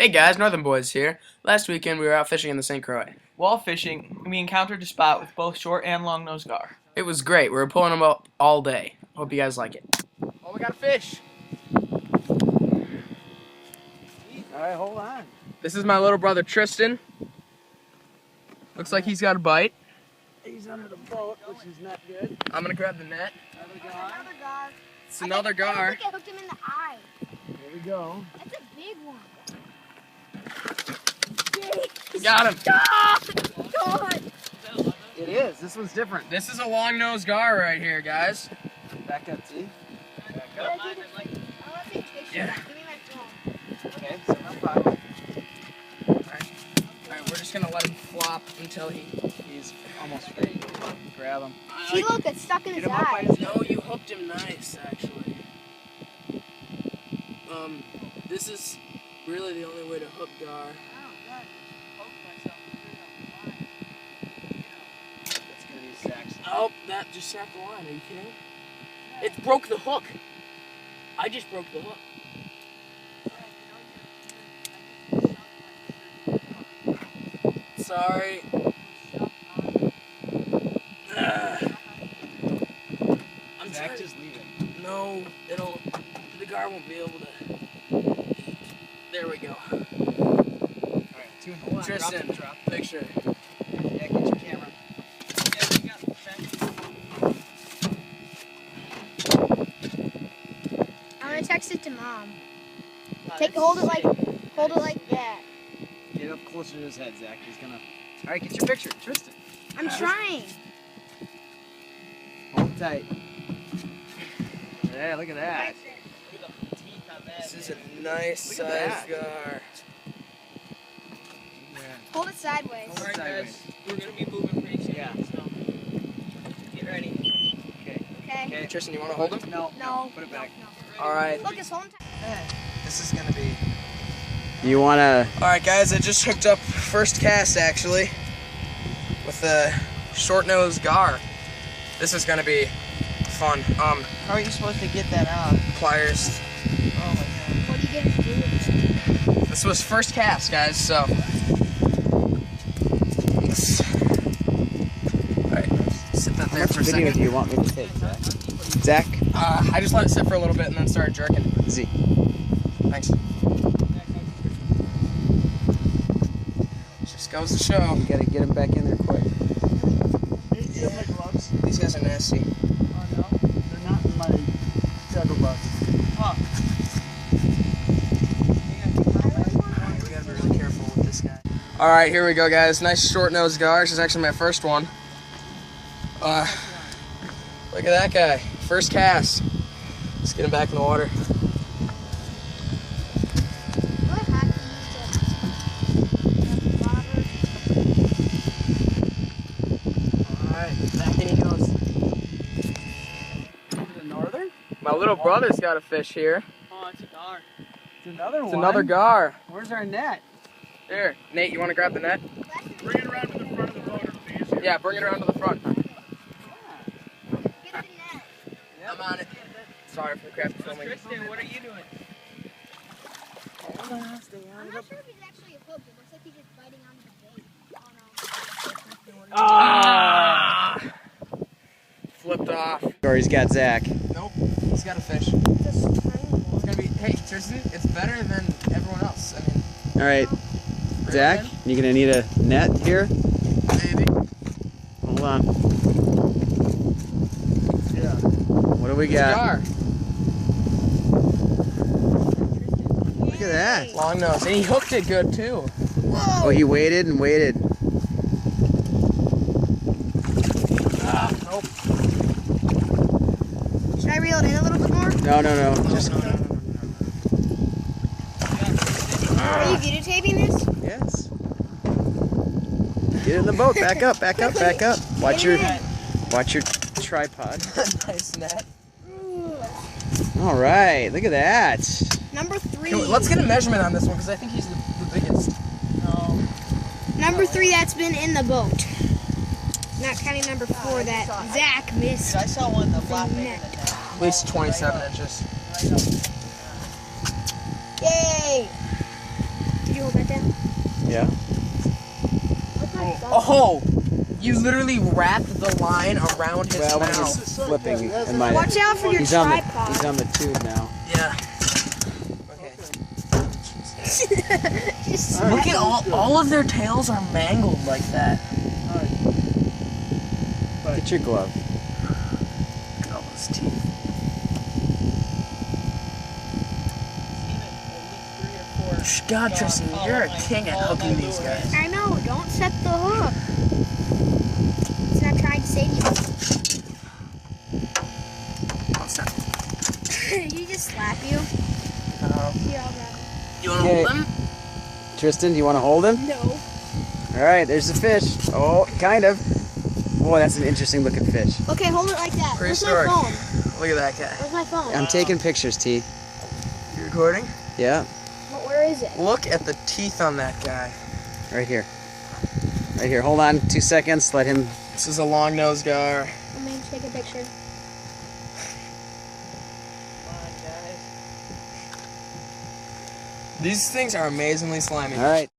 Hey guys, Northern Boys here. Last weekend we were out fishing in the St. Croix. While fishing, we encountered a spot with both short and long-nosed gar. It was great. We were pulling them up all day. Hope you guys like it. Oh, we got a fish. Alright, hold on. This is my little brother Tristan. Looks like he's got a bite. He's under the boat, which is not good. I'm gonna grab the net. Another gar. It's another I gar. think I hooked him in the eye. Here we go. That's a big one. Got him. God. It is. This one's different. This is a long-nosed gar right here, guys. Back up, T. Back I up. want to take pictures. Yeah. Give me my phone. Okay, so no pocket. Alright, we're just gonna let him flop until He's almost free. Grab him. See, look, it's stuck in his Get him up by eye. his No, you hooked him nice, actually. This is really the only way to hook gar. That's gonna be Zach's. Oh, that just snapped the line. Are you kidding? It broke the hook. I just broke the hook. Sorry. I'm Zach, trying. just leave it. No, the gar won't be able to eat. There we go. Alright, hold on. Tristan, Drop picture. Yeah, get your camera. I'm gonna text it to mom. Hold it like that. Get up closer to his head, Zach. He's gonna. Alright, get your picture. Tristan. I'm trying. Hold tight. Yeah, look at that. This is a nice Look at sized gar. Yeah. Hold it sideways. Hold it sideways. we're gonna be moving pretty soon. Yeah. So get ready. Okay. Okay. Okay. Tristan, you want to hold him? No. No. Put it back. No. All right. Look, it's holding tight. This is gonna be. You wanna? All right, guys. I just hooked up first cast actually with a short-nosed gar. This is gonna be fun. How are you supposed to get that out? Pliers. Oh my god. What are you gonna do with it? This was first cast, guys. So. Let's... All right. Sit that there for a Video second. do you want me to take, Zach? Zach? I just let it sit for a little bit and then started jerking. Z. Thanks. Just goes to show. You gotta get him back in there quick. These guys are nasty. Oh no, they're not in my juggle box. We gotta be really careful with this guy. All right, here we go, guys. Nice short-nosed gar. This is actually my first one. Look at that guy. First cast. Let's get him back in the water. What happened to All right, back in he goes. The northern? My little brother's got a fish here. Oh, it's a gar. It's another one. It's another gar. Where's our net? Here, Nate, you want to grab the net? Bring it around to the front of the boat, it'll be easier. Yeah, bring it around to the front. Get the net. I'm on it. Sorry for the crappy filming. Tristan, what are you doing? I'm not sure if he's actually a hook. It looks like he's just biting onto the bait. Oh no. Ah! Flipped off. Or he's got Zach. Nope, he's got a fish. Just tiny one. It's gonna be, hey, Tristan, it's better than everyone else. I mean, Alright, Zach, you gonna need a net here? maybe. Hold on. Yeah. What do we got? Gar. Look at that. Long nose. And he hooked it good, too. Oh, he waited and waited. Nope. Should I reel it in a little bit more? No. Just Are you videotaping this? yes. Get in the boat. Back up. Watch your tripod. Nice net. All right. Look at that. Number 3. Let's get a measurement on this one, because I think he's the biggest. Number 3 that's been in the boat. Not counting number 4 that Zach missed. I saw one that flopped in net. the net. At least 27 inches. Yay! Did you Yeah. Oh, you literally wrapped the line around his Well, when mouth. he's flipping, it might. Watch out for your He's on tripod. he's on the tube now. Yeah. Okay. Just Look at all of their tails are mangled like that. Get your glove. Look at all those teeth. God, Tristan, you're a king at hooking these guys. I know, don't set the hook. It's not trying to save What's that? you. You just slap you. Here, I'll grab You want to Okay. hold them? Tristan, do you want to hold him? it. No. All right, there's the fish. Oh, kind of. Boy, that's an interesting looking fish. Okay, hold it like that. Where's my Prehistoric. phone? Look at that guy. Where's my phone? I'm taking pictures, T. You recording? Yeah, But where is it? Look at the teeth on that guy. right here. Right here. Hold on 2 seconds. Let him. This is a long-nosed gar. Let me take a picture. These things are amazingly slimy. All right.